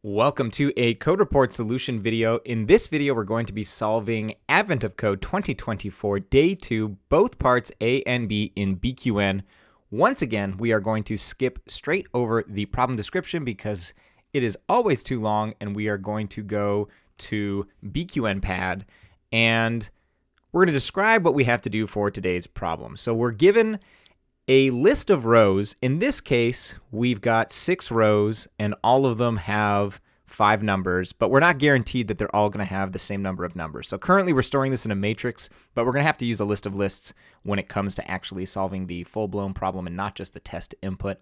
Welcome to a code report solution video. In this video, we're going to be solving Advent of Code 2024, Day 2, both parts A and B in BQN. Once again, we are going to skip straight over the problem description because it is always too long, and we are going to go to BQN pad, and we're going to describe what we have to do for today's problem. So we're given a list of rows. In this case, we've got 6 rows and all of them have 5 numbers, but we're not guaranteed that they're all going to have the same number of numbers. So currently we're storing this in a matrix, but we're going to have to use a list of lists when it comes to actually solving the full-blown problem and not just the test input.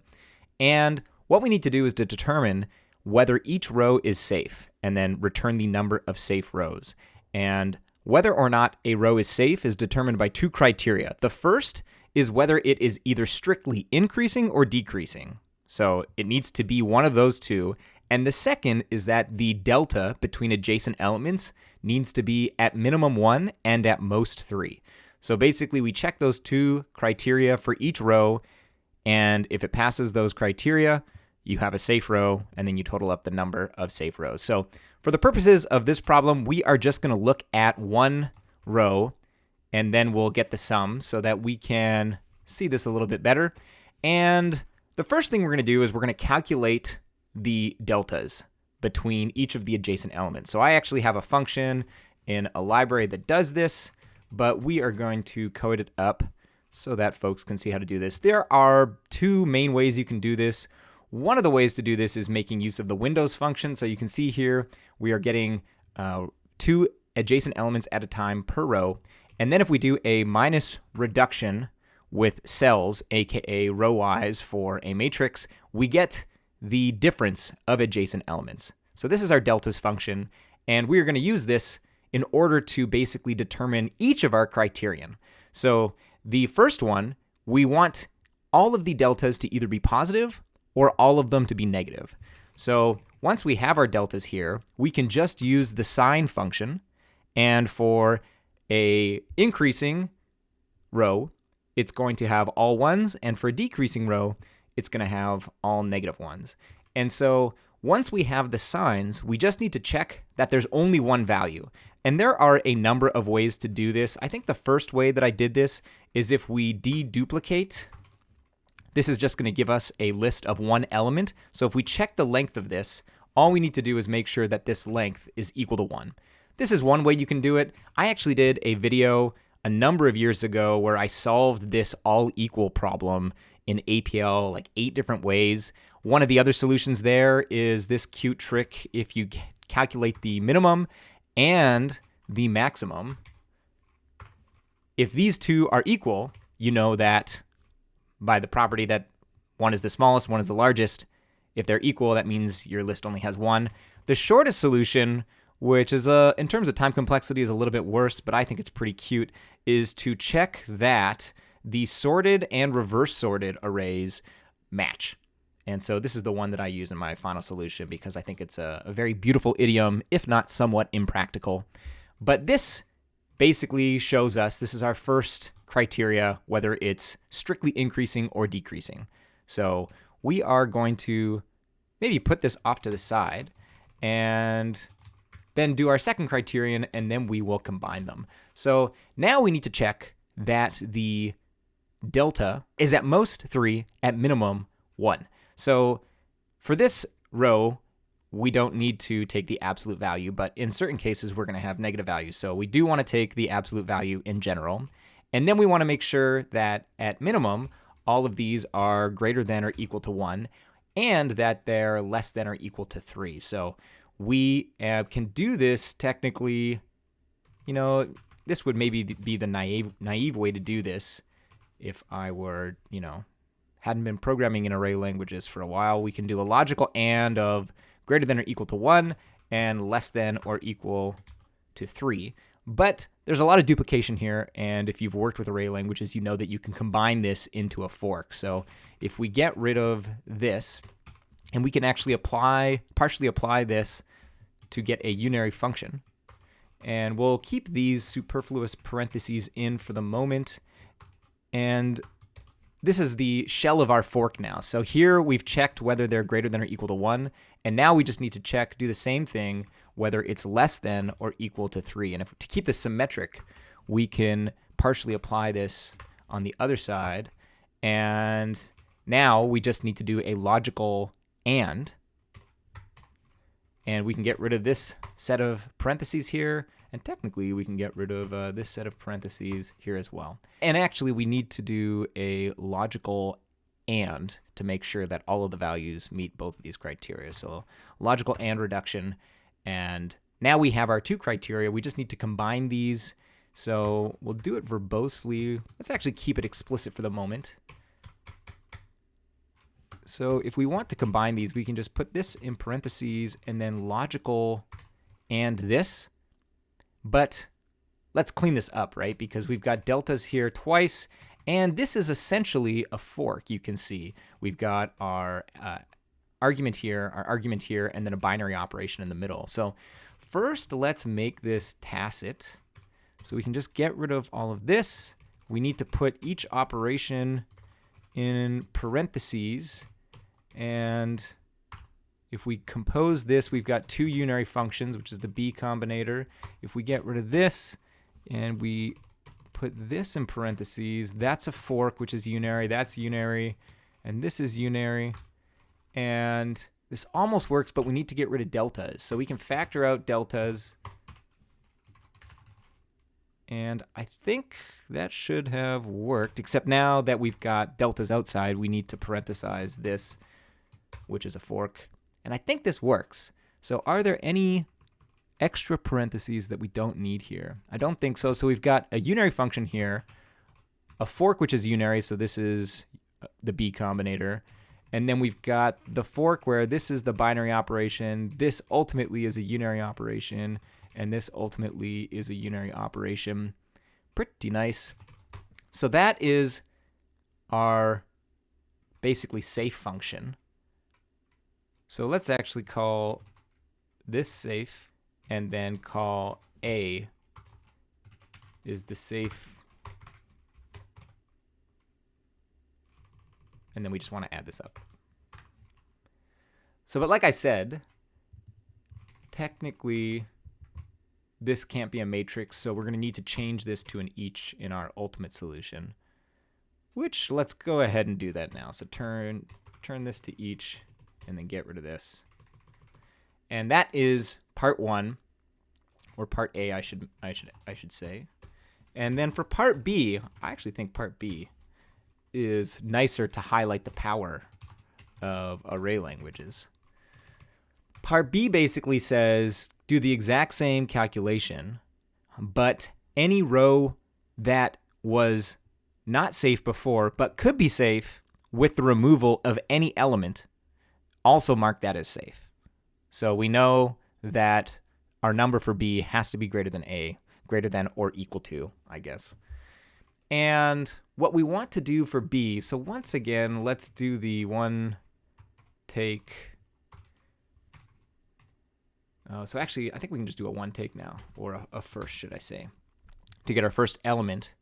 And what we need to do is to determine whether each row is safe and then return the number of safe rows. And whether or not a row is safe is determined by 2 criteria. The first is whether it is either strictly increasing or decreasing. So it needs to be one of those two. And the second is that the delta between adjacent elements needs to be at minimum 1 and at most 3. So basically we check those 2 criteria for each row, and if it passes those criteria, you have a safe row, and then you total up the number of safe rows. So for the purposes of this problem, we are just going to look at one row, and then we'll get the sum so that we can see this a little bit better. And the first thing we're going to do is we're going to calculate the deltas between each of the adjacent elements. So I actually have a function in a library that does this, but we are going to code it up so that folks can see how to do this. There are 2 main ways you can do this. One of the ways to do this is making use of the Windows function. So you can see here we are getting 2 adjacent elements at a time per row. And then if we do a minus reduction with cells, aka row-wise for a matrix, we get the difference of adjacent elements. So this is our deltas function, and we are going to use this in order to basically determine each of our criterion. So the first one, we want all of the deltas to either be positive or all of them to be negative. So once we have our deltas here, we can just use the sign function, and for a increasing row, it's going to have all 1s, and for a decreasing row, it's going to have all negative 1s. And so once we have the signs, we just need to check that there's only one value. And there are a number of ways to do this. I think the first way that I did this is if we deduplicate, this is just going to give us a list of one element. So if we check the length of this, all we need to do is make sure that this length is equal to 1. This is one way you can do it. I actually did a video a number of years ago where I solved this all equal problem in APL like 8 different ways. One of the other solutions there is this cute trick. If you calculate the minimum and the maximum, if these 2 are equal, you know that by the property that one is the smallest, one is the largest. If they're equal, that means your list only has 1. The shortest solution, which is in terms of time complexity is a little bit worse, but I think it's pretty cute, is to check that the sorted and reverse sorted arrays match. And so this is the one that I use in my final solution because I think it's a very beautiful idiom, if not somewhat impractical. But this basically shows us, this is our first criteria, whether it's strictly increasing or decreasing. So we are going to maybe put this off to the side and then do our second criterion, and then we will combine them. So now we need to check that the delta is at most 3, at minimum 1. So for this row, we don't need to take the absolute value, but in certain cases, we're going to have negative values. So we do want to take the absolute value in general. And then we want to make sure that at minimum, all of these are greater than or equal to 1, and that they're less than or equal to 3. So we can do this technically, this would maybe be the naive way to do this. If I were, hadn't been programming in array languages for a while, we can do a logical AND of greater than or equal to 1 and less than or equal to 3. But there's a lot of duplication here, and if you've worked with array languages, you know that you can combine this into a fork. So if we get rid of this, and we can actually partially apply this to get a unary function. And we'll keep these superfluous parentheses in for the moment. And this is the shell of our fork now. So here we've checked whether they're greater than or equal to 1. And now we just need to do the same thing, whether it's less than or equal to 3. And to keep this symmetric, we can partially apply this on the other side. And now we just need to do a logical and we can get rid of this set of parentheses here. And technically, we can get rid of this set of parentheses here as well. And actually, we need to do a logical and to make sure that all of the values meet both of these criteria. So logical and reduction. And now we have our two criteria. We just need to combine these. So we'll do it verbosely. Let's actually keep it explicit for the moment. So if we want to combine these, we can just put this in parentheses and then logical and this. But let's clean this up, right? Because we've got deltas here twice, and this is essentially a fork, you can see. We've got our argument here, and then a binary operation in the middle. So first, let's make this tacit. So we can just get rid of all of this. We need to put each operation in parentheses, and if we compose this, we've got two unary functions, which is the B combinator. If we get rid of this and we put this in parentheses, that's a fork, which is unary, that's unary, and this is unary. And this almost works, but we need to get rid of deltas. So we can factor out deltas. And I think that should have worked, except now that we've got deltas outside, we need to parenthesize this, which is a fork. And I think this works. So are there any extra parentheses that we don't need here? I don't think so. So we've got a unary function here, a fork which is unary, so this is the B combinator. And then we've got the fork where this is the binary operation, this ultimately is a unary operation, and this ultimately is a unary operation. Pretty nice. So that is our basically safe function. So let's actually call this safe, and then call A is the safe. And then we just want to add this up. So, but like I said, technically this can't be a matrix, so we're going to need to change this to an each in our ultimate solution, which let's go ahead and do that now. So turn this to each, and then get rid of this. And that is part 1, or part A, I should say. And then for part B, I actually think part B is nicer to highlight the power of array languages. Part B basically says do the exact same calculation, but any row that was not safe before but could be safe with the removal of any element, also mark that as safe. So we know that our number for B has to be greater than A, greater than or equal to, I guess. And what we want to do for B, so once again, let's do the one take. So actually, I think we can just do a one take now, or a first, should I say, to get our first element.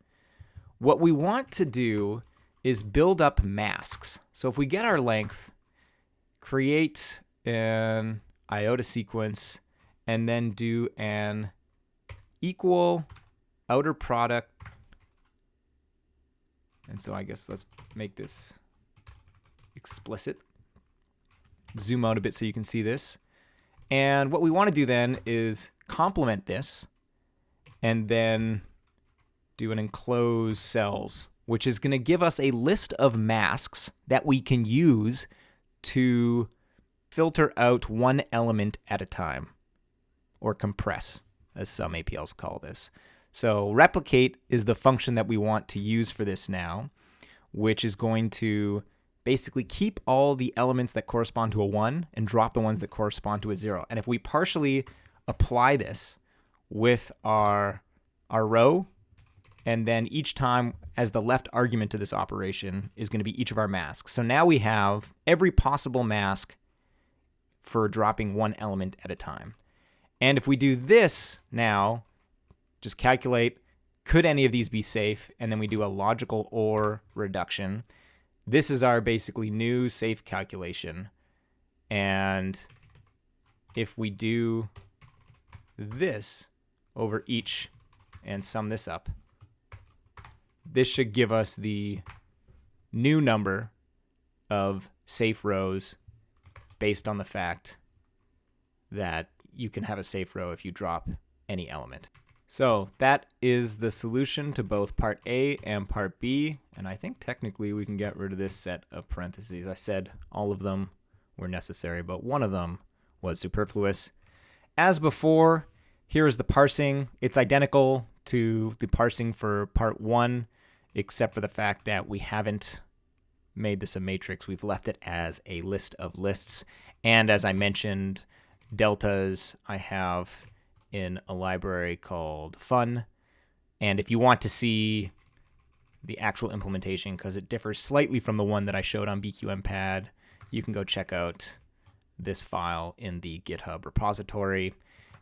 What we want to do is build up masks. So if we get our length, create an iota sequence, and then do an equal outer product. And so I guess let's make this explicit. Zoom out a bit so you can see this. And what we want to do then is complement this and then do an enclose cells, which is going to give us a list of masks that we can use to filter out one element at a time, or compress, as some APLs call this. So replicate is the function that we want to use for this now, which is going to basically keep all the elements that correspond to a 1 and drop the ones that correspond to a 0. And if we partially apply this with our row, and then each time as the left argument to this operation is going to be each of our masks. So now we have every possible mask for dropping one element at a time. And if we do this now, just calculate, could any of these be safe? And then we do a logical OR reduction. this is our basically new safe calculation. And if we do this over each and sum this up, this should give us the new number of safe rows based on the fact that you can have a safe row if you drop any element. So that is the solution to both part A and part B. And I think technically we can get rid of this set of parentheses. I said all of them were necessary, but one of them was superfluous. As before, here is the parsing. It's identical to the parsing for part 1, except for the fact that we haven't made this a matrix. We've left it as a list of lists. And as I mentioned, deltas I have in a library called fun. And if you want to see the actual implementation, because it differs slightly from the one that I showed on BQN pad, you can go check out this file in the GitHub repository.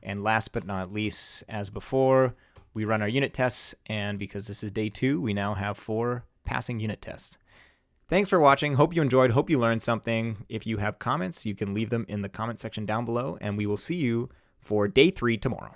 And last but not least, as before, we run our unit tests, and because this is day 2, we now have 4 passing unit tests. Thanks for watching. Hope you enjoyed. Hope you learned something. If you have comments, you can leave them in the comment section down below, and we will see you for day 3 tomorrow.